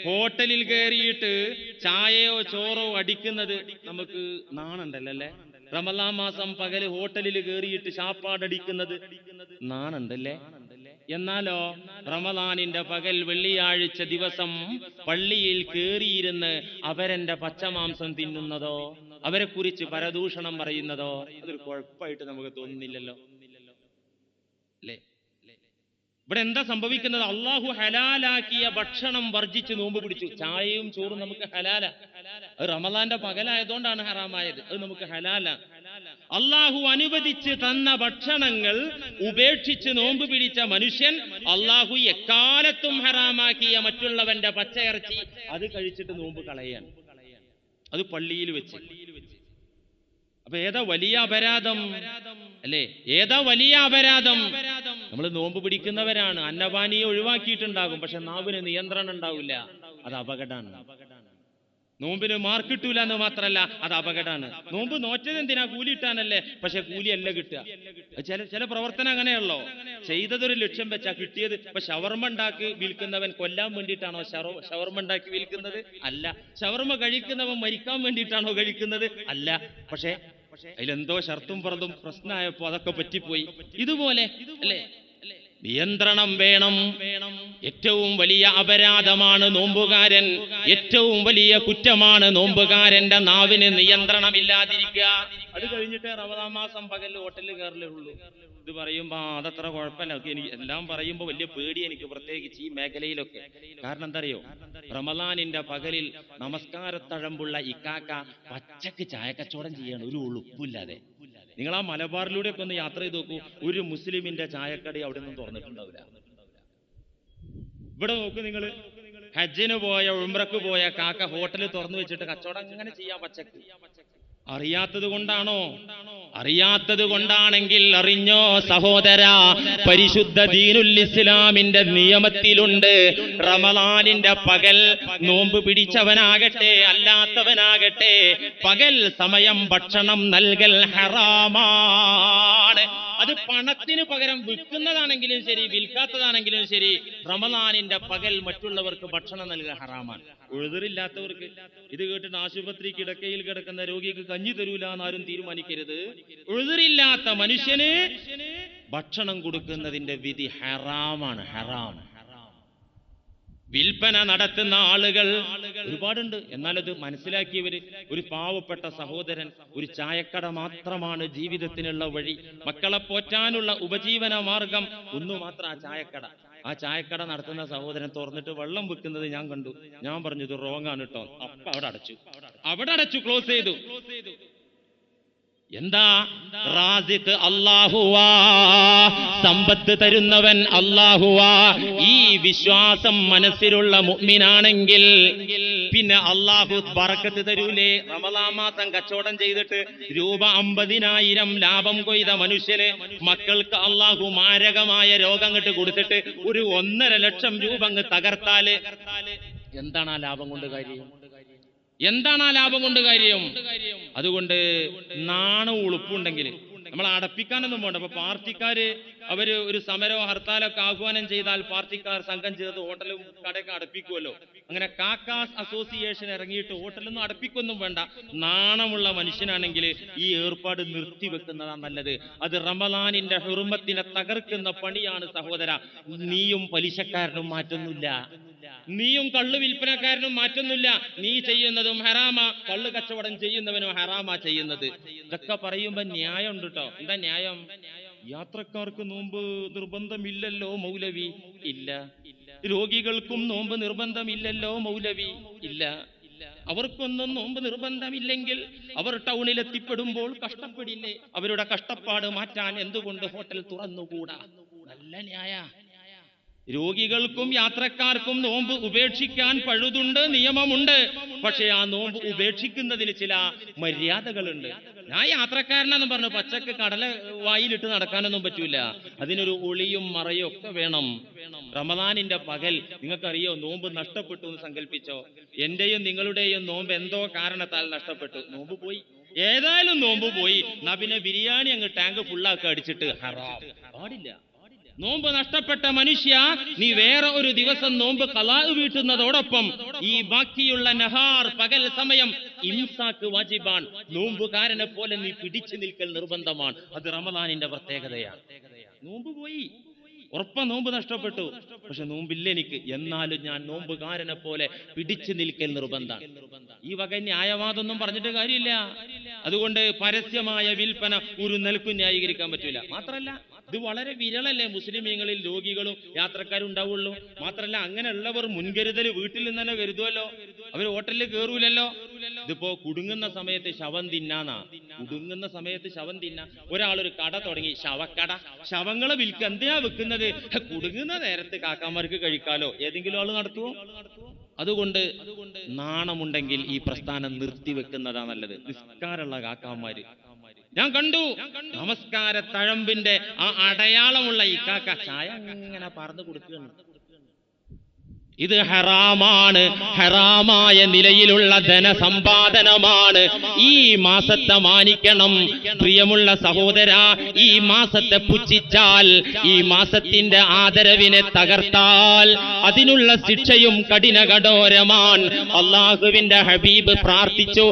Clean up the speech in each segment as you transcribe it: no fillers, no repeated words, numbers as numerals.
ഹോട്ടലിൽ കയറിയിട്ട് ചായയോ ചോറോ അടിക്കുന്നത് നമുക്ക് നാണുണ്ടല്ലോ അല്ലേ? റമളാൻ മാസം പകല് ഹോട്ടലിൽ കയറിയിട്ട് ശാപ്പാടടിക്കുന്നത് നാണുണ്ടല്ലേ? എന്നാലോ റമളാനിന്റെ പകൽ വെള്ളിയാഴ്ച ദിവസം പള്ളിയിൽ കേറിയിരുന്ന് അവരെന്റെ പച്ചമാംസം തിന്നുന്നതോ അവരെ കുറിച്ച് പരദൂഷണം പറയുന്നതോ അതൊരു കുഴപ്പമായിട്ട് നമുക്ക് തോന്നുന്നില്ലല്ലോ അല്ലേ? ഇവിടെ എന്താ സംഭവിക്കുന്നത്? അള്ളാഹു ഹലാലാക്കിയ ഭക്ഷണം വർജിച്ച് നോമ്പ് പിടിച്ചു. ചായയും ചോറും നമുക്ക് ഹലാല. അത് റമളാന്റെ പകലായതുകൊണ്ടാണ് ഹറാമായത്. അത് നമുക്ക് ഹലാല. അള്ളാഹു അനുവദിച്ച് തന്ന ഭക്ഷണങ്ങൾ ഉപേക്ഷിച്ച് നോമ്പ് പിടിച്ച മനുഷ്യൻ അള്ളാഹു എക്കാലത്തും ഹറാമാക്കിയ മറ്റുള്ളവന്റെ പച്ചയിറച്ചി അത് കഴിച്ചിട്ട് നോമ്പ് കളയാണ്. അത് പള്ളിയിൽ വെച്ച്. അപ്പൊ ഏതാ വലിയ അപരാധം അല്ലേ? ഏതാ വലിയ അപരാധം? നമ്മൾ നോമ്പ് പിടിക്കുന്നവരാണ്, അന്നപാനീയെ ഒഴിവാക്കിയിട്ടുണ്ടാകും, പക്ഷെ നാവിന് നിയന്ത്രണം ഉണ്ടാവില്ല. അത് അപകടമാണ്. നോമ്പിന് മാർക്ക് കിട്ടൂല എന്ന് മാത്രല്ല, അത് അപകടമാണ്. നോമ്പ് നോറ്റത് എന്തിനാ? കൂലി കിട്ടാനല്ലേ. പക്ഷെ കൂലിയല്ല കിട്ടുക. ചില പ്രവർത്തനം അങ്ങനെയുള്ളോ? ചെയ്തതൊരു ലക്ഷ്യം വെച്ചാ കിട്ടിയത്. ഇപ്പൊ ഷവർമ ഉണ്ടാക്കി വിൽക്കുന്നവൻ കൊല്ലാൻ വേണ്ടിയിട്ടാണോ ഷവർമ ഉണ്ടാക്കി വിൽക്കുന്നത്? അല്ല. ഷവർമ കഴിക്കുന്നവൻ മരിക്കാൻ വേണ്ടിയിട്ടാണോ കഴിക്കുന്നത്? അല്ല. പക്ഷെ അതിലെന്തോ ഷർത്തും പുറത്തും പ്രശ്നമായപ്പോ അതൊക്കെ പറ്റിപ്പോയി. ഇതുപോലെ അല്ലേ? നിയന്ത്രണം വേണം. ഏറ്റവും വലിയ അപരാധമാണ് നോമ്പുകാരൻ. ഏറ്റവും വലിയ കുറ്റമാണ് നോമ്പുകാരന്റെ നാവിന് നിയന്ത്രണമില്ലാതിരിക്കുക. അത് കഴിഞ്ഞിട്ട് റമളാൻ മാസം പകൽ ഹോട്ടലിൽ കയറലേ ഉള്ളൂ. ഇത് പറയുമ്പോ അതത്ര കുഴപ്പമില്ല. എനിക്ക് എല്ലാം പറയുമ്പോ വലിയ പേടി എനിക്ക്, പ്രത്യേകിച്ച് ഈ മേഖലയിലൊക്കെ. കാരണം എന്താ അറിയോ? റമളാനിന്റെ പകലിൽ നമസ്കാരത്തഴമ്പുള്ള ഇക്കാക്ക പച്ചക്ക് ചായക്കച്ചവടം ചെയ്യാണ്, ഒരു ഉളുപ്പില്ലാതെ. നിങ്ങൾ ആ മലബാറിലൂടെ ഒക്കെ ഒന്ന് യാത്ര ചെയ്ത് നോക്കൂ, ഒരു മുസ്ലിമിന്റെ ചായക്കട അവിടെ ഒന്നും തുറന്നിട്ടുണ്ടാവില്ല. ഇവിടെ നോക്കൂ നിങ്ങൾ, ഹജ്ജിന് പോയ ഉംറക്ക് പോയ കാക്ക ഹോട്ടലിൽ തുറന്നു വെച്ചിട്ട് കച്ചവടം അങ്ങനെ ചെയ്യാം പച്ചക്ക്. അറിയാത്തത് കൊണ്ടാണോ? അറിയാത്തത് കൊണ്ടാണെങ്കിൽ അറിഞ്ഞോ സഹോദര, പരിശുദ്ധ ദീനുൽ ഇസ്ലാമിന്റെ നിയമത്തിലുണ്ട്, റമളാനിന്റെ പകൽ നോമ്പ് പിടിച്ചവനാകട്ടെ അല്ലാത്തവനാകട്ടെ പകൽ സമയം ഭക്ഷണം നൽകൽ ഹറാമാണ്. അത് പണത്തിന് പകരം വിൽക്കുന്നതാണെങ്കിലും ശരി വിൽക്കാത്തതാണെങ്കിലും ശരി, റമളാനിന്റെ പകൽ മറ്റുള്ളവർക്ക് ഭക്ഷണം നൽകുക ഹറാമാണ്. ഉഴുതില്ലാത്തവർക്ക് ഇത് കേട്ടിട്ട് ആശുപത്രി കിടക്കയിൽ കിടക്കുന്ന രോഗിക്ക് കഞ്ഞി തരൂല എന്നാരും തീരുമാനിക്കരുത്. ഉഴുതില്ലാത്ത മനുഷ്യന് ഭക്ഷണം കൊടുക്കുന്നതിന്റെ വിധി ഹറാമാണ്. ഹറാം. വിൽപ്പന നടത്തുന്ന ആളുകൾ ഒരുപാടുണ്ട്. എന്നാൽ അത് മനസ്സിലാക്കിയവര്, ഒരു പാവപ്പെട്ട സഹോദരൻ, ഒരു ചായക്കട മാത്രമാണ് ജീവിതത്തിനുള്ള വഴി, മക്കളെ പോറ്റാനുള്ള ഉപജീവന മാർഗം ഒന്നു മാത്രം ആ ചായക്കട. ആ ചായക്കട നടത്തുന്ന സഹോദരൻ തുറന്നിട്ട് വെള്ളം വെക്കുന്നത് ഞാൻ കണ്ടു. ഞാൻ പറഞ്ഞു ഇത് റോങ് ആണ് കേട്ടോ. അപ്പൊ അവിടെ അടച്ചു ക്ലോസ് ചെയ്തു. എന്താ? റാസിഖ് അല്ലാഹുവാ, സമ്പത്ത് തരുന്നവൻ അല്ലാഹുവാ. ഈ വിശ്വാസം മനസ്സിലുള്ള മുഅ്മിനാണെങ്കിൽ പിന്നെ അല്ലാഹു ബറക്കത്ത് തരൂലേ? റമളാൻ മാസം കച്ചവടം ചെയ്തിട്ട് രൂപ 50,000 ലാഭം കൊയ്ത മനുഷ്യന് മക്കൾക്ക് അല്ലാഹു മാരകമായ രോഗം അങ്ങോട്ട് കൊടുത്തിട്ട് ഒരു 1.5 ലക്ഷം രൂപ അങ്ങ് തകർത്താല് എന്താണ് ആ ലാഭം കൊണ്ട് കാര്യം? എന്താണ് ആ ലാഭം കൊണ്ട് കാര്യം? അതുകൊണ്ട് നാണവും ഉളുപ്പുണ്ടെങ്കിൽ നമ്മൾ അടപ്പിക്കാനൊന്നും പോകണ്ട. അപ്പൊ പാർട്ടിക്കാര് അവര് ഒരു സമരമോ ഹർത്താലൊക്കെ ആഹ്വാനം ചെയ്താൽ പാർട്ടിക്കാർ സംഘം ചേർത്ത് ഹോട്ടലും കടയൊക്കെ അടപ്പിക്കുമല്ലോ. അങ്ങനെ കാക്കാസ് അസോസിയേഷൻ ഇറങ്ങിയിട്ട് ഹോട്ടലൊന്നും അടപ്പിക്കൊന്നും വേണ്ട. നാണമുള്ള മനുഷ്യനാണെങ്കിൽ ഈ ഏർപ്പാട് നിർത്തിവെക്കുന്നതാണ് നല്ലത്. അത് റമളാനിന്റെ ഹുർമത്തിനെ തകർക്കുന്ന പണിയാണ് സഹോദര. നീയും പലിശക്കാരനും മാറ്റൊന്നുമില്ല, നീയും കള്ളു വിൽപ്പനക്കാരനും മാറ്റുന്നില്ല. നീ ചെയ്യുന്നതും ഹറാമാ, കള്ളു കച്ചവടം ചെയ്യുന്നവനും ഹറാമാ ചെയ്യുന്നത്. ഇതൊക്കെ പറയുമ്പോ ന്യായം ഉണ്ട് കേട്ടോ. എന്താ ന്യായം? യാത്രക്കാർക്ക് നോമ്പ് നിർബന്ധമില്ലല്ലോ മൗലവി. ഇല്ല. രോഗികൾക്കും നോമ്പ് നിർബന്ധമില്ലല്ലോ മൗലവി. ഇല്ല. അവർക്കൊന്നും നോമ്പ് നിർബന്ധമില്ലെങ്കിൽ അവർ ടൗണിലെത്തിപ്പെടുമ്പോൾ കഷ്ടപ്പെടില്ലേ? അവരുടെ കഷ്ടപ്പാട് മാറ്റാൻ എന്തുകൊണ്ട് ഹോട്ടൽ തുറന്നുകൂടാ? നല്ല ന്യായ. രോഗികൾക്കും യാത്രക്കാർക്കും നോമ്പ് ഉപേക്ഷിക്കാൻ പഴുതുണ്ട്, നിയമമുണ്ട്. പക്ഷെ ആ നോമ്പ് ഉപേക്ഷിക്കുന്നതിന് ചില മര്യാദകളുണ്ട്. ഞാൻ യാത്രക്കാരനെന്ന് പറഞ്ഞു പച്ചക്ക് കടല വായിലിട്ട് നടക്കാനൊന്നും പറ്റൂല. അതിനൊരു ഒളിയും മറയും ഒക്കെ വേണം. റമളാനിന്റെ പകൽ നിങ്ങൾക്കറിയോ നോമ്പ് നഷ്ടപ്പെട്ടു എന്ന് സങ്കല്പിച്ചോ. എന്റെയും നിങ്ങളുടെയും നോമ്പ് എന്തോ കാരണത്താൽ നഷ്ടപ്പെട്ടു. നോമ്പ് പോയി. ഏതായാലും നോമ്പ് പോയി. എന്നാ പിന്നെ ബിരിയാണി അങ്ങ് ടാങ്ക് ഫുള്ളാക്കി അടിച്ചിട്ട് ഹറാം. പാടില്ല. നോമ്പ് നഷ്ടപ്പെട്ട മനുഷ്യ, നീ വേറെ ഒരു ദിവസം നോമ്പ് ഖളാ വീട്ടുന്നതോടൊപ്പം ഈ ബാക്കിയുള്ള നഹാർ പകൽ സമയം ഇംസാക്ക് വാജിബാൻ. നോമ്പുകാരനെ പോലെ നീ പിടിച്ചു നിൽക്കൽ നിർബന്ധമാണ്. അത് റമദാനിന്റെ പ്രത്യേകതയാണ്. നോമ്പ് പോയി, ഉറപ്പ നോമ്പ് നഷ്ടപ്പെട്ടു, പക്ഷെ നോമ്പില്ല എനിക്ക്, എന്നാലും ഞാൻ നോമ്പുകാരനെ പോലെ പിടിച്ചു നിൽക്കൽ നിർബന്ധമാണ്. ഈ വക ന്യായവാദമൊന്നും പറഞ്ഞിട്ട് കാര്യമില്ല. അതുകൊണ്ട് പരസ്യമായ വിൽപ്പന ഒരു നിലക്കും ന്യായീകരിക്കാൻ പറ്റില്ല. മാത്രമല്ല ഇത് വളരെ വിരളല്ലേ മുസ്ലിമീങ്ങളിൽ രോഗികളും യാത്രക്കാരും ഉണ്ടാവുള്ളൂ. മാത്രമല്ല അങ്ങനെയുള്ളവർ മുൻകരുതൽ വീട്ടിൽ നിന്ന് തന്നെ കരുതുമല്ലോ, അവർ ഹോട്ടലിൽ കയറൂലല്ലോ. ഇതിപ്പോ കുടുങ്ങുന്ന സമയത്ത് ശവം തിന്നാന്നാ, കുടുങ്ങുന്ന സമയത്ത് ശവം തിന്നാ. ഒരാളൊരു കട തുടങ്ങി, ശവക്കട. ശവങ്ങളെ വിൽക്കുക. എന്തിനാ വെക്കുന്നത്? കുടുങ്ങുന്ന നേരത്ത് കാക്കാമാർക്ക് കഴിക്കാലോ. ഏതെങ്കിലും ആള് നടത്തുവോ? അതുകൊണ്ട് നാണമുണ്ടെങ്കിൽ ഈ പ്രസ്ഥാനം നിർത്തിവെക്കുന്നതാ നല്ലത്. നിസ്കാരമുള്ള കാക്കാമാര് ഞാൻ കണ്ടു, നമസ്കാര തഴമ്പിന്റെ ആ അടയാളമുള്ള ഈ കാക്ക ചായ അങ്ങനെ പറന്നു കൊടുക്കുകയാണ്. ഇത് ഹറാമാണ്, ഹറാമായ നിലയിലുള്ള ധനസമ്പാദനമാണ്. ഈ മാസത്തെ മാനിക്കണം. പ്രിയമുള്ള സഹോദര, ഈ മാസത്തെ പുച്ഛിച്ചാൽ, ഈ മാസത്തിന്റെ ആദരവിനെ തകർത്താൽ അതിനുള്ള ശിക്ഷയും കഠിനകഠോരമാണ്. അള്ളാഹുവിന്റെ ഹബീബ് പ്രാർത്ഥിച്ചു,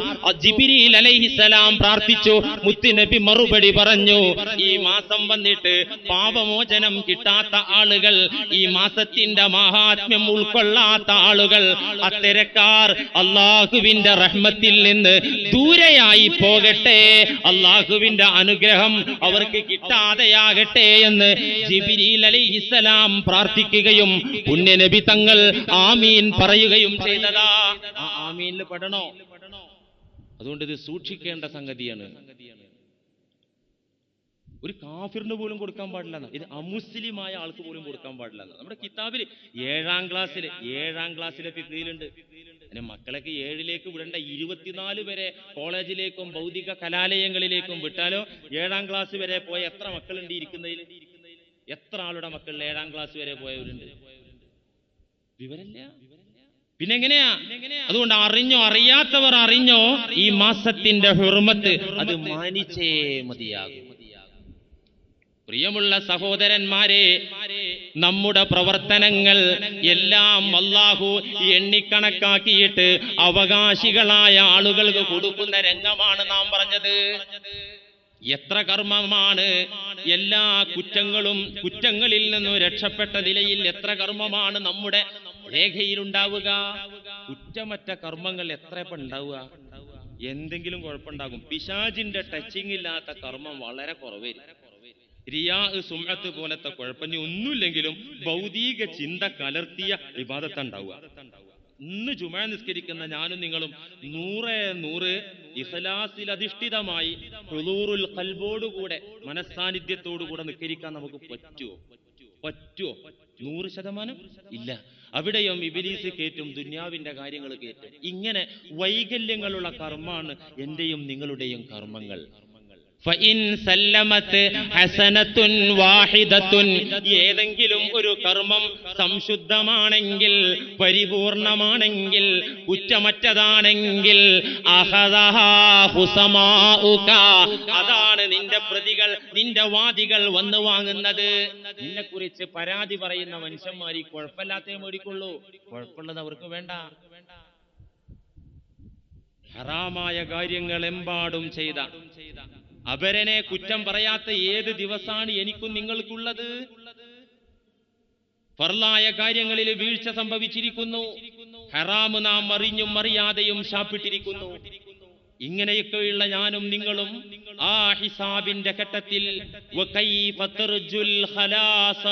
ജിബ്രീൽ അലൈഹിസ്സലാം പ്രാർത്ഥിച്ചു, മുത്തുനബി മറുപടി പറഞ്ഞു, ഈ മാസം വന്നിട്ട് പാപമോചനം കിട്ടാത്ത ആളുകൾ, ഈ മാസത്തിന്റെ മഹാത്മ്യം കൊള്ളാത്ത ആളുകൾ, അത്തരക്കാർ അള്ളാഹുവിന്റെ റഹ്മത്തിൽ നിന്ന് ദൂരെയായി പോകട്ടെ, അള്ളാഹുവിന്റെ അനുഗ്രഹം അവർക്ക് കിട്ടാതെയാകട്ടെ എന്ന് ജിബ്രീൽ അലൈഹിസ്സലാം പ്രാർത്ഥിക്കുകയും പുണ്യനബി തങ്ങൾ ആമീൻ പറയുകയും ചെയ്തതാ. ആ ആമീനിൽ പെടണോ? അതുകൊണ്ട് ഇത് സൂക്ഷിക്കേണ്ട സംഗതിയാണ്. ഒരു കാഫിറിന് പോലും കൊടുക്കാൻ പാടില്ല. ഇത് അമുസ്ലിമായ ആൾക്ക് പോലും കൊടുക്കാൻ പാടില്ല. നമ്മുടെ കിതാബിൽ 7ാം ക്ലാസ്സിലെ ഫിഖ്ഹിലുണ്ട്. പിന്നെ മക്കളൊക്കെ 7ലേക്ക് വിടേണ്ട 24 വരെ കോളേജിലേക്കും ഭൗതിക കലാലയങ്ങളിലേക്കും വിട്ടാലോ 7ാം ക്ലാസ് വരെ പോയ എത്ര മക്കളുണ്ട് ഇരിക്കുന്നതിൽ? എത്ര ആളുടെ മക്കളിൽ 7ാം ക്ലാസ് വരെ പോയവരുണ്ട്? വിവരമില്ല. പിന്നെ എങ്ങനെയാ? അതുകൊണ്ട് അറിയാത്തവർ അറിഞ്ഞോ, ഈ മാസത്തിന്റെ ഹുർമത്ത് അത് മാനിച്ചേ മതിയാകും. പ്രിയമുള്ള സഹോദരന്മാരെ, നമ്മുടെ പ്രവർത്തനങ്ങൾ എല്ലാം അല്ലാഹു എണ്ണിക്കണക്കാക്കിയിട്ട് അവകാശികളായ ആളുകൾക്ക് കൊടുക്കുന്ന രംഗമാണ് നാം പറഞ്ഞത്. എത്ര കർമ്മമാണ്! എല്ലാ കുറ്റങ്ങളിൽ നിന്നും രക്ഷപ്പെട്ട നിലയിൽ എത്ര കർമ്മമാണ് നമ്മുടെ രേഖയിലുണ്ടാവുക. കുറ്റമറ്റ കർമ്മങ്ങൾ എത്ര ഉണ്ടാവുക? എന്തെങ്കിലും കുഴപ്പമുണ്ടാകും. പിശാചിന്റെ ടച്ചിങ് ഇല്ലാത്ത കർമ്മം വളരെ കുറവായിരിക്കും. റിയാ, സുംഅത്ത് പോലത്തെ കുഴപ്പം ഒന്നുമില്ലെങ്കിലും ഭൗതിക ചിന്ത കലർത്തിയ ഇബാദത്ത് ഉണ്ടാവുക. ഇന്ന് ജുമുഅ നിസ്കരിക്കുന്ന ഞാനും നിങ്ങളും 100% ഇഖ്ലാസിൽ അധിഷ്ഠിതമായി ഹുളൂറുൽ ഖൽബോടുകൂടെ, മനസ്സാന്നിധ്യത്തോടുകൂടെ നിസ്കരിക്കാൻ നമുക്ക് പറ്റുമോ? 100% ഇല്ല. അവിടെയും ഇബ്ലീസ് കേറ്റും, ദുന്യാവിന്റെ കാര്യങ്ങൾ കേറ്റും. ഇങ്ങനെ വൈകല്യങ്ങളുള്ള കർമ്മമാണ് എന്റെയും നിങ്ങളുടെയും കർമ്മങ്ങൾ. ഫഇൻ സല്ലമത് ഹസനത്തുൻ വാഹിദത്തുൻ, ഏതെങ്കിലും ഒരു കർമ്മം സംശുദ്ധമാണെങ്കിൽ, പരിപൂർണമാണെങ്കിൽ, കുറ്റമറ്റതാണെങ്കിൽ, അഖദഹാ ഹുസമാഉക, അതാണ് നിന്റെ പ്രതികൾ, നിന്റെ വാദികൾ വന്നു വാങ്ങുന്നത്. നിന്നെ കുറിച്ച് പരാതി പറയുന്ന മനുഷ്യന്മാർ ഈ കുഴപ്പമില്ലാത്തേ മേടിക്കുള്ളൂ, കുഴപ്പമുള്ളത് അവർക്ക് വേണ്ട. ഹറാമായ കാര്യങ്ങൾ എമ്പാടും ചെയ്ത അവരനെ കുറ്റം പറയാത്ത ഏത് ദിവസമാണ് എനിക്കും നിങ്ങൾക്കുള്ളത്? ഫർളായ കാര്യങ്ങളിൽ വീഴ്ച സംഭവിച്ചിരിക്കുന്നു, ഹറാമ് നാം അറിഞ്ഞും അറിയാതെയും ശാപ്പിട്ടിരിക്കുന്നു. ഇങ്ങനെയൊക്കെയുള്ള ഞാനും നിങ്ങളും ആ ഹിസാബിന്റെ ഘട്ടത്തിൽ വകൈഫ തർജുൽ ഖലാസ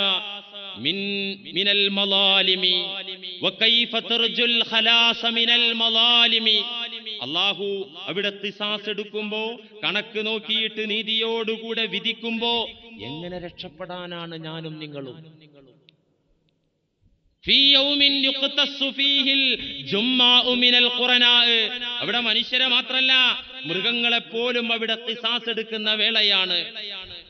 മിനൽ മലാലിമി, വകൈഫ തർജുൽ ഖലാസ മിനൽ മലാലിമി. അല്ലാഹു അവിടെ ഖിസാസ് എടുക്കുമ്പോ, കണക്ക് നോക്കിയിട്ട് നീതിയോടുകൂടെ വിധിക്കുമ്പോ എങ്ങനെ രക്ഷപ്പെടാനാണ് ഞാനും നിങ്ങളും? അവിടെ മനുഷ്യരെ മാത്രല്ല, മൃഗങ്ങളെ പോലും അവിടെ ഖിസാസ് എടുക്കുന്ന വേളയാണ്.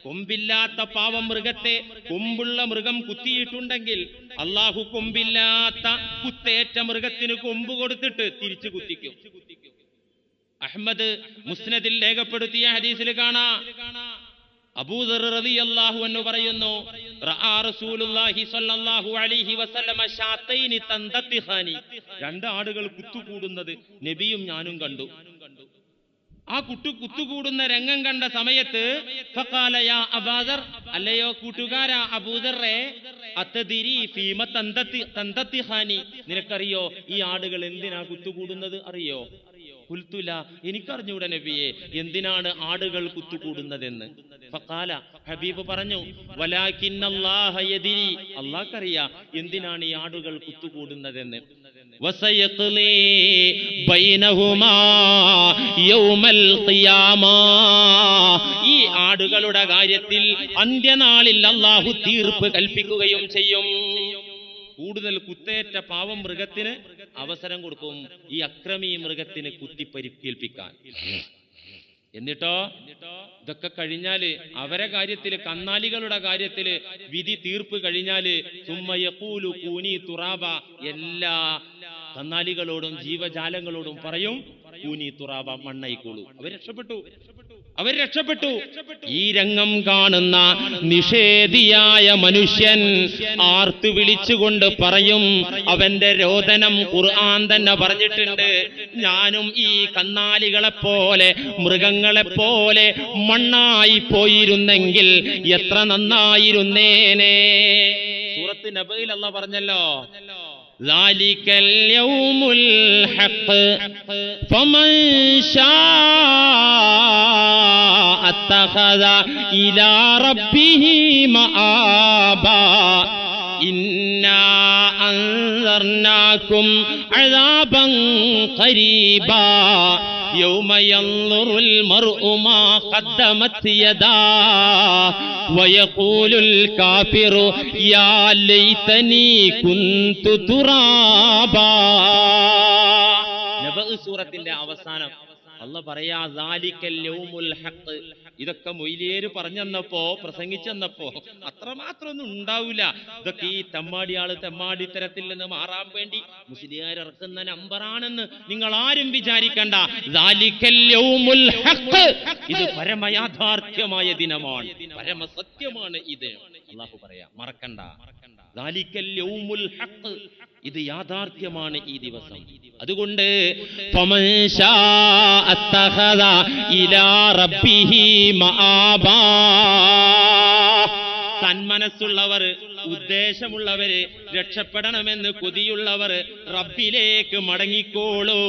കൊമ്പില്ലാത്ത പാവം മൃഗത്തെ കൊമ്പുള്ള മൃഗം കുത്തിയിട്ടുണ്ടെങ്കിൽ അല്ലാഹു കൊമ്പില്ലാത്ത കുത്തേറ്റ മൃഗത്തിന് കൊമ്പ് കൊടുത്തിട്ട് തിരിച്ചു കുത്തിക്കും. അഹ്മദ് മുസ്നദിൽ രേഖപ്പെടുത്തിയ ഹദീസിൽ കാണാം, അബൂദർ റളിയല്ലാഹു അൻഹു പറയുന്നു, റആ റസൂലുള്ളാഹി സ്വല്ലല്ലാഹു അലൈഹി വസല്ലമ ശാതൈനി തന്തത്തിഖാനി, രണ്ട് ആടുകൾ കുത്തുകൂടുന്നത് നബിയും ഞാനും കണ്ടു. ആ കുത്തുകൂടുന്ന രംഗം കണ്ട സമയത്ത് ഫഖാല യാ അബൂദർ, അല്ലയോ കൂട്ടുകാരാ അബൂദറേ, അത്തദിരി ഫീമ തന്തത്തിഖാനി, നിനക്കറിയോ ഈ ആടുകൾ എന്തിനാ കുത്തുകൂടുന്നത് അറിയോ? ഖുൽതുല, എനിക്കറിഞ്ഞൂടെ നബിയെ, എന്തിനാണ് ആടുകൾ കുത്തുകൂടുന്നതെന്ന്. ഫഖാല, ഹബീബ് പറഞ്ഞു, വലാകിന്നല്ലാഹ യദിരി, അല്ലാഹ്ക്കറിയാ എന്തിനാണ് ഈ ആടുകൾ കുത്തുകൂടുന്നതെന്ന്. വസയഖ്ലി ബൈനഹുമാ യൗമൽ ഖിയാമ, ഈ ആടുകളുടെ കാര്യത്തിൽ അന്ത്യനാളിൽ അല്ലാഹു തീർപ്പ് കൽപ്പിക്കുകയും ചെയ്യും. കൂടുതൽ കുത്തേറ്റ പാവം മൃഗത്തിന് അവസരം കൊടുക്കും ഈ അക്രമി മൃഗത്തിന് കുത്തി പരിക്കേൽപ്പിക്കാൻ. എന്നിട്ടോ ഇതൊക്കെ കഴിഞ്ഞാല് അവരെ കാര്യത്തില്, കന്നാലികളുടെ കാര്യത്തില് വിധി തീർപ്പ് കഴിഞ്ഞാല് സുമ്മ യഖൂലു കൂനി തുറാബ, എല്ലാ കന്നാലികളോടും ജീവജാലങ്ങളോടും പറയും കൂനി തുറാബ, മണ്ണായിക്കോളൂ. അവർ രക്ഷപ്പെട്ടു. ഈ രംഗം കാണുന്ന നിഷേധിയായ മനുഷ്യൻ ആർത്തു വിളിച്ചുകൊണ്ട് പറയും, അവന്റെ രോദനം ഖുർആൻ തന്നെ പറഞ്ഞിട്ടുണ്ട്, ഞാനും ഈ കന്നാലികളെ പോലെ മൃഗങ്ങളെ പോലെ മണ്ണായി പോയിരുന്നെങ്കിൽ എത്ര നന്നായിരുന്നേനെ. സൂറത്ത് നബയിൽ അല്ലാഹ് പറഞ്ഞല്ലോ, ذلك اليوم الحق فمن شاء اتخذ إلى ربه مآبا إنا أنذرناكم عذابا قريبا يوم ينظر المرء ما قدمت يداه ويقول الكافر يا ليتني كنت ترابا. നബഅ് സൂറത്തിന്റെ അവസാനം അല്ലാഹ് പറയാ, ദാലിക്കൽ യൗമുൽ ഹഖ്. ഇതൊക്കെ മൊയ്ലിയേര് പറഞ്ഞെന്നപ്പോ, പ്രസംഗിച്ചെന്നപ്പോ അത്രമാത്രം ഒന്നും ഉണ്ടാവില്ല. ഇതൊക്കെ ഈ തെമ്മാടിത്തരത്തിൽ നിന്ന് മാറാൻ വേണ്ടി മുസ്ലിയാർ ഇറക്കുന്ന നമ്പറാണെന്ന് നിങ്ങൾ ആരും വിചാരിക്കണ്ട. ദാലിക്കൽ യൗമുൽ ഹഖ്, ഇത് പരമയാഥാർത്ഥ്യമായ ദിനമാണ്, പരമസത്യമാണ് ഇത്. അല്ലാഹു പറയാ, മറക്കണ്ട. ദാലിക്കൽ യൗമുൽ ഹഖ്, ഇത് യാഥാർത്ഥ്യമാണ് ഈ ദിവസം. അതുകൊണ്ട് ഫമൻ ശാഅ അത്തഖദ ഇലാ റബ്ബിഹി മആബാ, സന്മനസ്സുള്ളവർ, ഉദ്ദേശമുള്ളവര്, രക്ഷപ്പെടണമെന്ന് കൊതിയുള്ളവർ റബ്ബിലേക്ക് മടങ്ങിക്കോളൂ.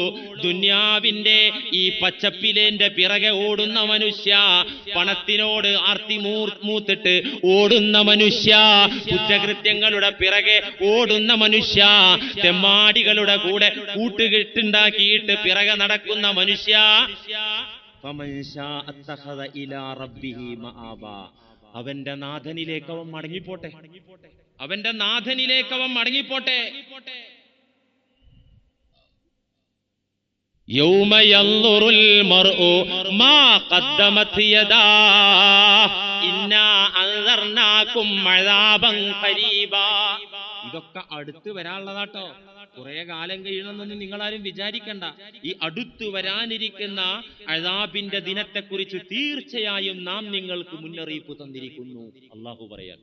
ദുന്യാവിന്റെ ഈ പച്ചപ്പിലേന്റെ പിറകെ ഓടുന്ന മനുഷ്യ, പണത്തിനോട് ആർത്തി മൂത്തിട്ട് ഓടുന്ന മനുഷ്യ, കുറ്റകൃത്യങ്ങളുടെ പിറകെ ഓടുന്ന മനുഷ്യ, തെമ്മാടികളുടെ കൂടെ കൂട്ടുകെട്ടുണ്ടാക്കിയിട്ട് പിറകെ നടക്കുന്ന മനുഷ്യ, ഫമൻ ശാഅ അത്തഖദ ഇലാ റബ്ബിഹി മആബാ, അവന്റെ നാഥനിലേക്ക് അവൻ മടങ്ങിപ്പോട്ടെ, അവന്റെ നാഥനിലേക്ക് അവൻ മടങ്ങിപ്പോട്ടെ. യൗമ യൻദുറുൽ മർഉ മാ ഖദ്ദമത് യദാ ഇന്നാ അൻദർനാകും അദാബൻ ഖരീബാ. ഇതൊക്കെ അടുത്ത് വരാനുള്ളതാട്ടോ, കുറെ കാലം കഴിയണമെന്നൊന്നും നിങ്ങളാരും വിചാരിക്കണ്ട. ഈ അടുത്തു വരാനിരിക്കുന്ന അദാബിന്റെ ദിനത്തെക്കുറിച്ച് തീർച്ചയായും നാം നിങ്ങൾക്ക് മുന്നറിയിപ്പ് തന്നിരിക്കുന്നു. അല്ലാഹു പറയാൻ,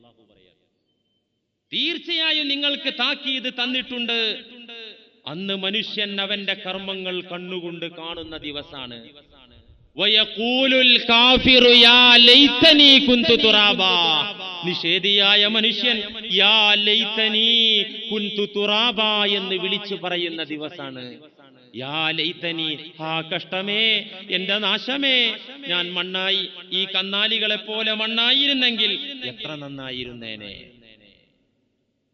തീർച്ചയായും നിങ്ങൾക്ക് താക്കീത് തന്നിട്ടുണ്ട്. അന്ന് മനുഷ്യൻ അവന്റെ കർമ്മങ്ങൾ കണ്ണുകൊണ്ട് കാണുന്ന ദിവസാണ്. വയഖൂലുൽ കാഫിറു യാ ലൈതനി കുന്തു തുറാബാ, നിഷേധിയായ മനുഷ്യൻ യാ ലൈതനി കുന്തു തുറാബാ എന്ന് വിളിച്ചു പറയുന്ന ദിവസാണ്. യാ ലൈതനി, ഹാ കഷ്ടമേ, എന്റെ നാശമേ, ഞാൻ മണ്ണായി, ഈ കന്നാലികളെ പോലെ മണ്ണായിരുന്നെങ്കിൽ എത്ര നന്നായിരുന്നേനെ.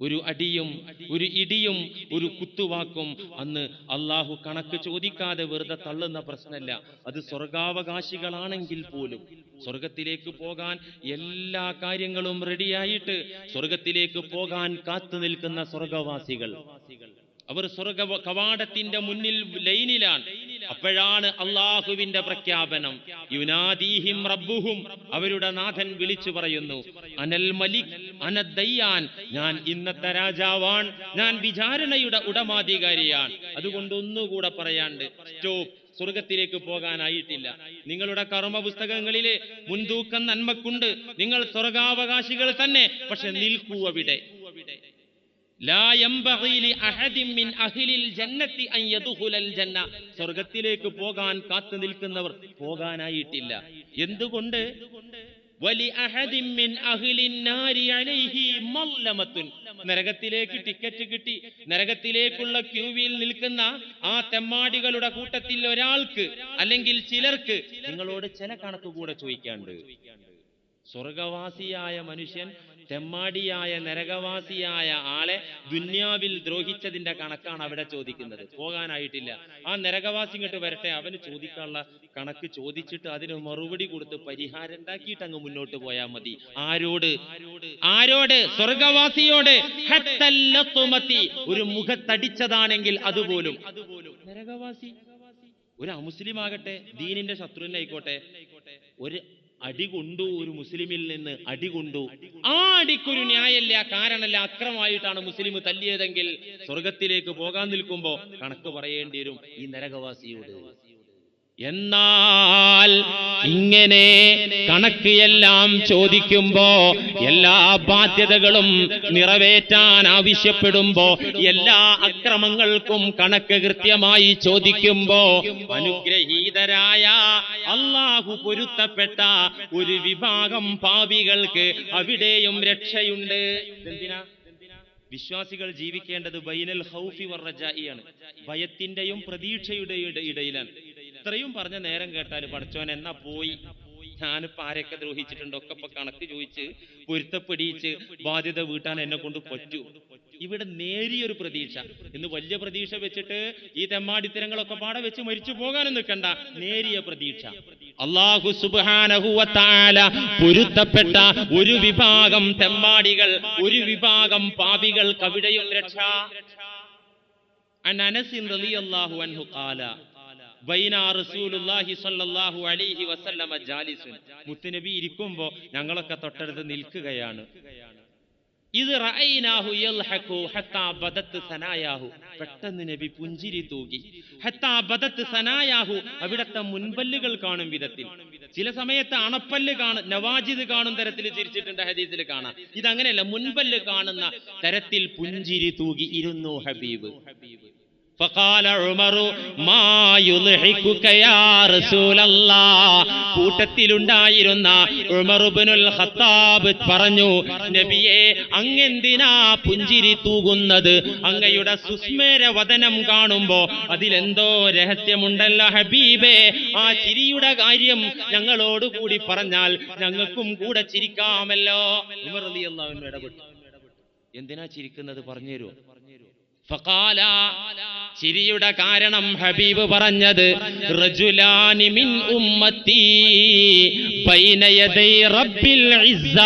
ഒരു അടിയും ഒരു ഇടിയും ഒരു കുത്തുവാക്കും അന്ന് അള്ളാഹു കണക്ക് ചോദിക്കാതെ വെറുതെ തള്ളുന്ന പ്രശ്നമല്ല. അത് സ്വർഗാവകാശികളാണെങ്കിൽ പോലും സ്വർഗത്തിലേക്ക് പോകാൻ എല്ലാ കാര്യങ്ങളും റെഡിയായിട്ട് സ്വർഗത്തിലേക്ക് പോകാൻ കാത്തു നിൽക്കുന്ന സ്വർഗവാസികൾ, അവർ സ്വർഗ കവാടത്തിന്റെ മുന്നിൽ ലൈനിലാണ്. അപ്പോഴാണ് അള്ളാഹുവിന്റെ പ്രഖ്യാപനം, യുനാദീഹിം റബ്ബുഹും, അവരുടെ നാഥൻ വിളിച്ചു പറയുന്നു, അനൽ മലിക് അനദ്ദയ്യാൻ, ഞാൻ ഇന്നത്തെ രാജാവാൻ, ഞാൻ വിചാരണയുടെ ഉടമാധികാരിയാണ്. അതുകൊണ്ട് ഒന്നുകൂടെ പറയാണ്ട്, സ്റ്റോപ്പ്, സ്വർഗത്തിലേക്ക് പോകാനായിട്ടില്ല. നിങ്ങളുടെ കർമ്മ പുസ്തകങ്ങളിലെ മുൻതൂക്കം നന്മക്കുണ്ട്, നിങ്ങൾ സ്വർഗാവകാശികൾ തന്നെ. പക്ഷെ നിൽക്കൂ അവിടെ. സ്വർഗത്തിലേക്ക് പോകാൻ കാത്തു നിൽക്കുന്നവർ പോകാനായിട്ടില്ല. എന്തുകൊണ്ട്? നരകത്തിലേക്ക് ടിക്കറ്റ് കിട്ടി നരകത്തിലേക്കുള്ള ക്യൂവിൽ നിൽക്കുന്ന ആ തെമ്മാടികളുടെ കൂട്ടത്തിൽ ഒരാൾക്ക് അല്ലെങ്കിൽ ചിലർക്ക് നിങ്ങളോട് ചില കണക്ക് കൂടെ ചോദിക്കാണ്ട്. സ്വർഗവാസിയായ മനുഷ്യൻ തെമ്മാടിയായ നരകവാസിയായ ആളെ ദുന്യാവിൽ ദ്രോഹിച്ചതിന്റെ കണക്കാണ് അവിടെ ചോദിക്കുന്നത്. പോകാനായിട്ടില്ല. ആ നരകവാസി ഇങ്ങോട്ട് വരട്ടെ, അവന് ചോദിക്കാനുള്ള കണക്ക് ചോദിച്ചിട്ട് അതിന് മറുപടി കൊടുത്ത് പരിഹാരം ഉണ്ടാക്കിയിട്ട് അങ്ങ് മുന്നോട്ട് പോയാൽ മതി. ആരോട്? സ്വർഗവാസിയോട്. ഒരു മുഖത്തടിച്ചതാണെങ്കിൽ അതുപോലും. നരകവാസി ഒരു അമുസ്ലിം ആകട്ടെ, ദീനിന്റെ ശത്രുവിനെ ആയിക്കോട്ടെ, ഒരു അടി കൊണ്ടു, ഒരു മുസ്ലിമിൽ നിന്ന് അടി കൊണ്ടു, ആ അടിക്കൊരു ന്യായമല്ല, കാരണമല്ല, അക്രമമായിട്ടാണ് മുസ്ലിം തല്ലിയതെങ്കിൽ സ്വർഗത്തിലേക്ക് പോകാൻ നിൽക്കുമ്പോ കണക്ക് പറയേണ്ടി വരും ഈ നരകവാസിയോട്. എന്നാൽ ഇങ്ങനെ കണക്ക് എല്ലാം ചോദിക്കുമ്പോ, എല്ലാ ബാധ്യതകളും നിറവേറ്റാൻ ആവശ്യപ്പെടുമ്പോ, എല്ലാ അക്രമങ്ങൾക്കും കണക്ക് കൃത്യമായി ചോദിക്കുമ്പോ, അനുഗ്രഹീതരായ അല്ലാഹു പൊരുത്തപ്പെട്ട ഒരു വിഭാഗം പാപികൾക്ക് അവിടെയും രക്ഷയുണ്ട്. എന്തിനാ? വിശ്വാസികൾ ജീവിക്കേണ്ടത് ബൈനൽ ഖൗഫി വറജാഇയാണ്, ഭയത്തിന്റെയും പ്രതീക്ഷയുടെ ഇടയിലാണ്. ഇത്രയും പറഞ്ഞ നേരം കേട്ടാൽ പടച്ചോൻ എന്നാ പോയി, ഞാനിപ്പോ ആരൊക്കെ ദ്രോഹിച്ചിട്ടുണ്ട് ഒക്കെ ഇപ്പൊ കണക്ക് ചോദിച്ച് പൊരുത്തപ്പെടിയിച്ച് ബാധ്യത വീട്ടാൻ എന്നെ കൊണ്ട് പറ്റൂ. ഇവിടെ നേരിയൊരു പ്രതീക്ഷ. ഇന്ന് വലിയ പ്രതീക്ഷ വെച്ചിട്ട് ഈ തെമ്മാടിത്തരങ്ങളൊക്കെ പാടെ വെച്ച് മരിച്ചു പോകാനും നിൽക്കണ്ട. നേരിയ പ്രതീക്ഷ. അല്ലാഹു സുബ്ഹാനഹു വ തആല പൊരുത്തപ്പെട്ട ഒരു വിഭാഗം തെമ്മാടികൾ, ഒരു വിഭാഗം പാപികൾക്ക് അവിടെയും രക്ഷ. അനസ് റളിയല്ലാഹു അൻഹു ഖാല ബൈന റസൂലുള്ളാഹി സ്വല്ലല്ലാഹു അലൈഹി വസല്ലമ ജാലിസുൻ. മുത്തുനബി ഇരിക്കുമ്പോൾ ഞങ്ങളൊക്കെ തൊട്ടടുത്ത് നിൽക്കുകയാണ്. ഇത് റഅയ്നാഹു യൽഹഖു ഹത്താ ബദത് സനായാഹു. പെട്ടെന്ന് നബി പുഞ്ചിരി തൂകി. ഹത്താ ബദത് സനായാഹു, അവിടത്തെ മുൻപല്ലുകൾ കാണും വിധത്തിൽ. ചില സമയത്ത് അണപ്പല്ല് കാണും, നവാജിദ് കാണും തരത്തിൽ ചിരിച്ചിട്ടുണ്ട്, ഹദീസിൽ കാണാം. ഇതങ്ങനെയല്ല, മുൻപല്ല് കാണുന്ന തരത്തിൽ പുഞ്ചിരി തൂകി ഇരുന്നു ഹബീബ്. فقال عمر ما يضحكك يا رسول الله. കൂട്ടത്തിലുണ്ടായിരുന്ന ഉമർ ഇബ്നുൽ ഖത്താബ് പറഞ്ഞു, നബിയെ അങ്ങെന്തിനാ പുഞ്ചിരി തൂകുന്നത്? അങ്ങയുടെ സുസ്മേര വദനം കാണുമ്പോ അതിലെന്തോ രഹസ്യമുണ്ടല്ലോ ഹബീബേ. ആ ചിരിയുടെ കാര്യം ഞങ്ങളോട് കൂടി പറഞ്ഞാൽ ഞങ്ങൾക്കും കൂടെ ചിരിക്കാമല്ലോ. ഉമർ റളിയല്ലാഹു അൻഹു ഇടപെട്ടു. എന്തിനാ ചിരിക്കുന്നത് പറഞ്ഞുതരൂ? ഫഖാല, ചിരിയുടെ കാരണം ഹബീബ് പറഞ്ഞത്, റജുലാനി മിൻ ഉമ്മത്തി ബൈന യദൈ റബ്ബിൽ ഇസ്സ.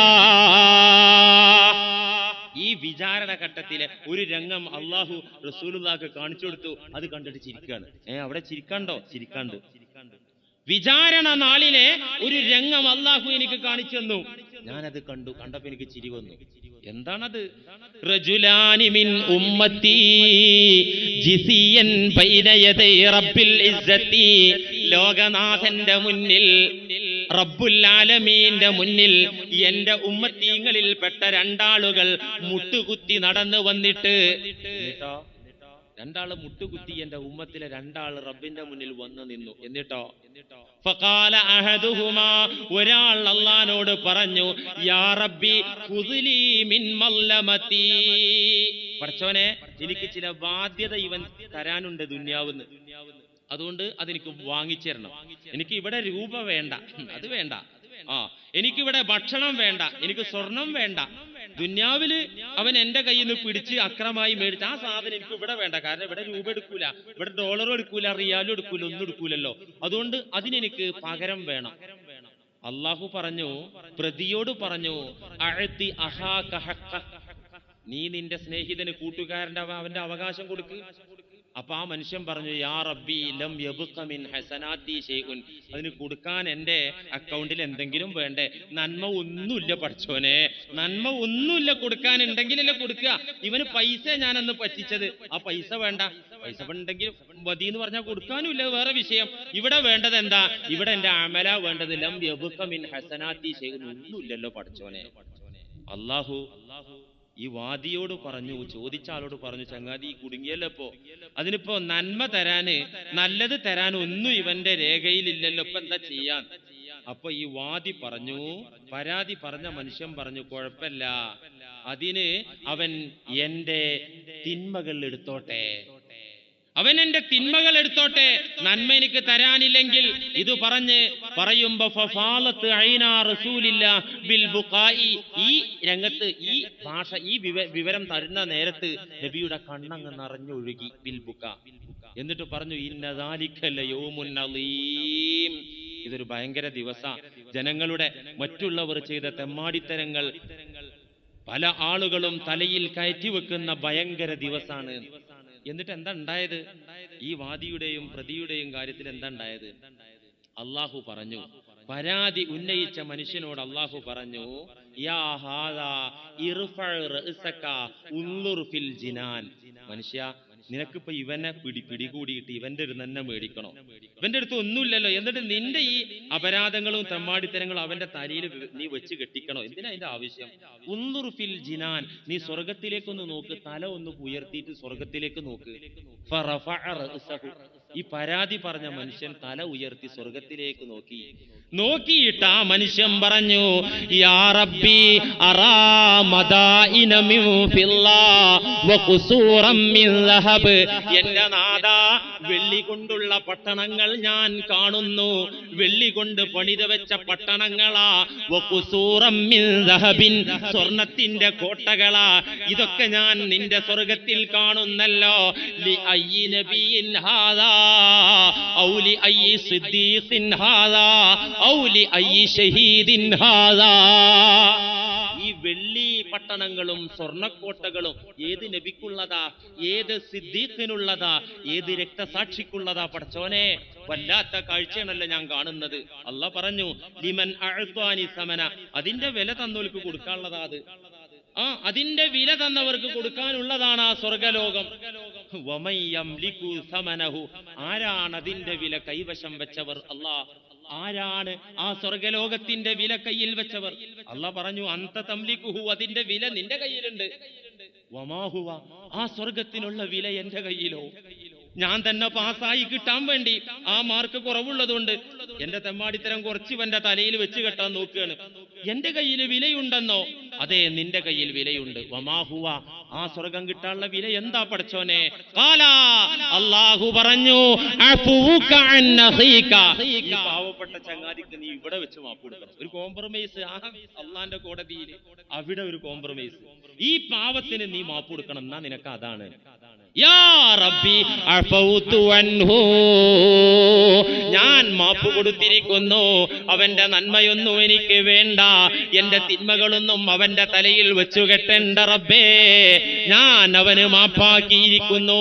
ഈ വിചാരണ ഘട്ടത്തിലെ ഒരു രംഗം അല്ലാഹു റസൂലുള്ളാഹിക്ക് കാണിച്ചു കൊടുത്തു. അത് കണ്ടിട്ട് ചിരിക്കാണ്. അവിടെ ചിരിക്കണ്ടോ? ചിരിക്കണ്ട്. വിചാരണ നാളിലെ ഒരു രംഗം അല്ലാഹു എനിക്ക് കാണിച്ചു തന്നു. ഞാനത് കണ്ടു. കണ്ടപ്പോ എനിക്ക് ചിരി വന്നു. എന്താണത്? റജുലാനി മിൻ ഉമ്മത്തി ജിസിയൻ ബൈന യദൈ റബ്ബിൽ ഇസ്സത്തി. ലോകനാഥന്റെ മുന്നിൽ, റബ്ബുൽ ആലമീന്റെ മുന്നിൽ എന്റെ ഉമ്മത്തീങ്ങളിൽ പെട്ട രണ്ടാളുകൾ മുട്ടുകുത്തി നടന്നു വന്നിട്ട്, രണ്ടാള് മുട്ടുകുത്തി എന്റെ ഉമ്മത്തിലെ രണ്ടാള് റബ്ബിന്റെ മുന്നിൽ വന്നു നിന്നു. എന്നിട്ടോ ഫഖാല അഹദുഹുമാ, ഒരാൾ അല്ലാഹുവോട് പറഞ്ഞു, യാ റബ്ബി ഖുദ്ലി മിൻ മല്ലമതി. പടച്ചോനെ, എനിക്ക് ചില ബാധ്യത ഇവൻ തരാനുണ്ട് ദുനിയാവിന്ന്, അതുകൊണ്ട് അതെനിക്ക് വാങ്ങിച്ചേരണം. എനിക്ക് ഇവിടെ രൂപ വേണ്ട, അത് വേണ്ട. എനിക്കിവിടെ ഭക്ഷണം വേണ്ട, എനിക്ക് സ്വർണം വേണ്ട. ദുന്യാവില് അവൻ എന്റെ കയ്യിൽ നിന്ന് പിടിച്ച് അക്രമായി മേടിച്ച് ആ സാധനം എനിക്ക് ഇവിടെ വേണ്ട. കാരണം ഇവിടെ രൂപ എടുക്കൂല, ഇവിടെ ഡോളറും എടുക്കൂല, റിയാലും എടുക്കൂല, ഒന്നും എടുക്കൂലല്ലോ. അതുകൊണ്ട് അതിനെനിക്ക് പകരം വേണം. അള്ളാഹു പറഞ്ഞു, പ്രതിയോട് പറഞ്ഞു, അഅതി അഹാക ഹഖ്ഖ. നീ നിന്റെ സ്നേഹിതന്, കൂട്ടുകാരന്റെ അവന്റെ അവകാശം കൊടുക്ക്. അപ്പൊ ആ മനുഷ്യൻ പറഞ്ഞു, യാ റബ്ബി ലം യബ്ഖ മിൻ ഹസനാത്തി ഷൈഉൻ, അതിന് കൊടുക്കാൻ എൻ്റെ അക്കൗണ്ടിൽ എന്തെങ്കിലും വേണ്ടേ? നന്മ ഒന്നുമില്ല പഠിച്ചോനെ, നന്മ ഒന്നുമില്ല, കൊടുക്കാൻ ഉണ്ടെങ്കിലല്ലേ കൊടുക്കുക. ഇവന് പൈസ ഞാനന്ന് പറ്റിച്ചത്, ആ പൈസ വേണ്ട, പൈസ ഉണ്ടെങ്കിൽ മതി എന്ന് പറഞ്ഞാൽ കൊടുക്കാനും ഇല്ല, വേറെ വിഷയം. ഇവിടെ വേണ്ടത് എന്താ? ഇവിടെ എൻ്റെ അമല വേണ്ടത്. ലം യബ്ഖ മിൻ ഹസനാത്തി ഷൈഉൻ, ഒന്നുമില്ലല്ലോ പഠിച്ചോനെ. അല്ലാഹു ഈ വാദിയോട് പറഞ്ഞു, ചോദിച്ച ആളോട് പറഞ്ഞു, ചങ്ങാതി കുടുങ്ങിയല്ലോ ഇപ്പോ, അതിനിപ്പോ നന്മ തരാന്, നല്ലത് തരാൻ ഒന്നും ഇവന്റെ രേഖയിലില്ലല്ലോ, ഇപ്പൊ എന്താ ചെയ്യാൻ? അപ്പൊ ഈ വാദി പറഞ്ഞു, പരാതി പറഞ്ഞ മനുഷ്യൻ പറഞ്ഞു, കുഴപ്പമില്ല, അതിന് അവൻ എന്റെ തിന്മകൾ എടുത്തോട്ടെ, അവൻ എന്റെ തിന്മകൾ എടുത്തോട്ടെ, നന്മ എനിക്ക് തരാനില്ലെങ്കിൽ. ഇത് പറയുമ്പോ ഫഫാലത്ത് ഐനാ റസൂലില്ലാഹ് ബിൽ ബുഖായി, ഈ രംഗത്ത് ഈ ഭാഷ, ഈ വിവരം തരുന്ന നേരത്ത് നബിയുടെ കണ്ണങ്ങ് നിറഞ്ഞൊഴുകി. ബിൽ ബുഖാ. എന്നിട്ട് പറഞ്ഞു, ഇന്ന ദാലിക ലയൗമുൻ അളീം, ഇതൊരു ഭയങ്കര ദിവസ. ജനങ്ങളുടെ മറ്റുള്ളവർ ചെയ്ത തെമ്മാടിത്തരങ്ങൾ പല ആളുകളും തലയിൽ കയറ്റി വെക്കുന്ന ഭയങ്കര ദിവസാണ്. എന്നിട്ട് എന്താ ഉണ്ടായത്? ഈ വാദിയുടെയും പ്രതിയുടെയും കാര്യത്തിൽ എന്താ ഉണ്ടായത്? അള്ളാഹു പറഞ്ഞു, പരാതി ഉന്നയിച്ച മനുഷ്യനോട് അള്ളാഹു പറഞ്ഞു, യാ ഹാദാ ഇർഫഅ റഅസക ഉൻളുർ ഫിൽ ജിനാൻ, മനുഷ്യ, നിനക്കിപ്പോ ഇവനെ പിടികൂടിയിട്ട് ഇവന്റെ ഒരു തന്നെ മേടിക്കണോ? ഇവന്റെ അടുത്ത് ഒന്നുമില്ലല്ലോ, എന്നിട്ട് നിന്റെ ഈ അപരാധങ്ങളും തെമ്മാടിത്തരങ്ങളും അവന്റെ തലയിൽ നീ വെച്ച് കെട്ടിക്കണോ? എന്തിനാ അതിന്റെ ആവശ്യം? ഉൻളുർ ഫിൽ ജിനാൻ, നീ സ്വർഗത്തിലേക്കൊന്ന് നോക്ക്, തല ഒന്ന് ഉയർത്തിയിട്ട് സ്വർഗത്തിലേക്ക് നോക്ക്. ഫറഫഅ റഅസഹു, ഈ പരാതി പറഞ്ഞ മനുഷ്യൻ തല ഉയർത്തി സ്വർഗത്തിലേക്ക് നോക്കിയിട്ട് ആ മനുഷ്യൻ പറഞ്ഞു, യാ റബ്ബി അറാ മദാഇന മിൻ ഫില്ലാ വഖുസൂറൻ മിൻ ദഹബ്, എന്റെ നാഥാ, വെള്ളി കൊണ്ടുള്ള പട്ടണങ്ങൾ ഞാൻ കാണുന്നു, വെള്ളി കൊണ്ട് പണിത വെച്ച പട്ടണങ്ങളാ. വഖുസൂറൻ മിൻ ദഹബിൻ, സ്വർണത്തിന്റെ കോട്ടകളാ. ഇതൊക്കെ ഞാൻ നിന്റെ സ്വർഗത്തിൽ കാണുന്നല്ലോ. ലി അയ്യി നബിയിൻ ഹാദാ ഔ ലി അയ്യി സിദ്ദീഖിൻ ഹാദാ ഔ ലി അയ്യി ഷഹീദിൻ ഹാദാ. ഈ വെള്ളി പട്ടണങ്ങളും സ്വർണക്കോട്ടകളും ഏത് നബിക്കുള്ളതാ, ഏത് സിദ്ദീഖിനുള്ളതാ, ഏത് രക്തസാക്ഷിക്കുള്ളതാ? പടച്ചോനെ, വല്ലാത്ത കാഴ്ചയാണല്ലോ ഞാൻ കാണുന്നത്. അല്ലാഹ് പറഞ്ഞു, ലിമൻ അഅ്താനി സമന, അതിന്റെ വില തന്നവർക്ക് കൊടുക്കാനുള്ളതാ അത്. അതിന്റെ വില തന്നവർക്ക് കൊടുക്കാനുള്ളതാണ് ആ സ്വർഗലോകം. വമൻ യംലികു സമനഹു, ആരാണ് അതിന്റെ വില കൈവശം വെച്ചവർ? അല്ലാഹ്. ആരാണ് ആ സ്വർഗലോകത്തിന്റെ വില കയ്യിൽ വെച്ചവർ? അല്ലാഹ് പറഞ്ഞു, അന്ത തംലികുഹു, അതിന്റെ വില നിന്റെ കയ്യിലുണ്ട്. വമാഹുവ, ആ സ്വർഗത്തിനുള്ള വില എന്റെ കയ്യിലോ? ഞാൻ തന്നെ പാസ്സായി കിട്ടാൻ വേണ്ടി ആ മാർക്ക് കുറവുള്ളതുകൊണ്ട് എന്റെ തെമ്മാടിത്തരം കുറച്ച് ഇവന്റെ തലയിൽ വെച്ച് കെട്ടാൻ നോക്കുകയാണ്. എന്റെ കയ്യിൽ വിലയുണ്ടെന്നോ? അതെ, നിന്റെ കയ്യിൽ വിലയുണ്ട്. വമാഹുവ, ആ സ്വർഗം കിട്ടാനുള്ള വില എന്താ പടച്ചോനെ? ഖാലാ, അല്ലാഹു പറഞ്ഞു, അഫൂക അൻ അഖീക, ഈ പാവപ്പെട്ട ചങ്ങാതിക്ക് നീ ഇവിടെ വെച്ച് മാപ്പ് കൊടുക്കണം. ഒരു കോംപ്രമൈസ് അള്ളാന്റെ കോടതിയിൽ, അവിടെ ഒരു കോംപ്രമൈസ്. ഈ പാവത്തിന് നീ മാപ്പ് കൊടുക്കണം, എന്നാ നിനക്ക് അതാണ്. യാ റബ്ബി അഫൗതു അൻഹു, ഞാൻ മാപ്പ് കൊടുത്തിരിക്കുന്നു, അവന്റെ നന്മയൊന്നും എനിക്ക് വേണ്ട, എന്റെ തിന്മകളൊന്നും അവന്റെ തലയിൽ വെച്ചു കെട്ടേണ്ട റബ്ബേ, ഞാൻ അവന് മാപ്പാക്കിയിരിക്കുന്നു.